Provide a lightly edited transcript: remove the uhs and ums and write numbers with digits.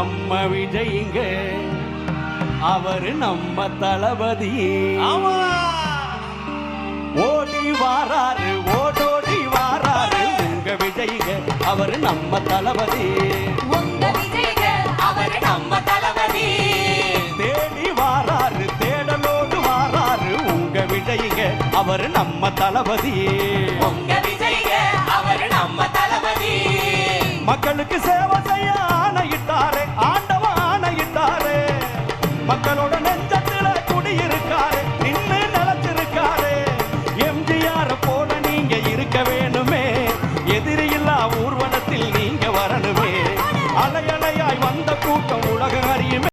நம்ம விஜய்ங்க அவரு நம்ம தளபதி ஓடி வாராரு ஓடோடி வாராரு உங்க விஜய்ங்க அவரு நம்ம தளபதி தேடி வாராரு தேடலோடு வாராரு உங்க விஜய்ங்க அவரு நம்ம தளபதி மக்களுக்கு சேவை செய்ய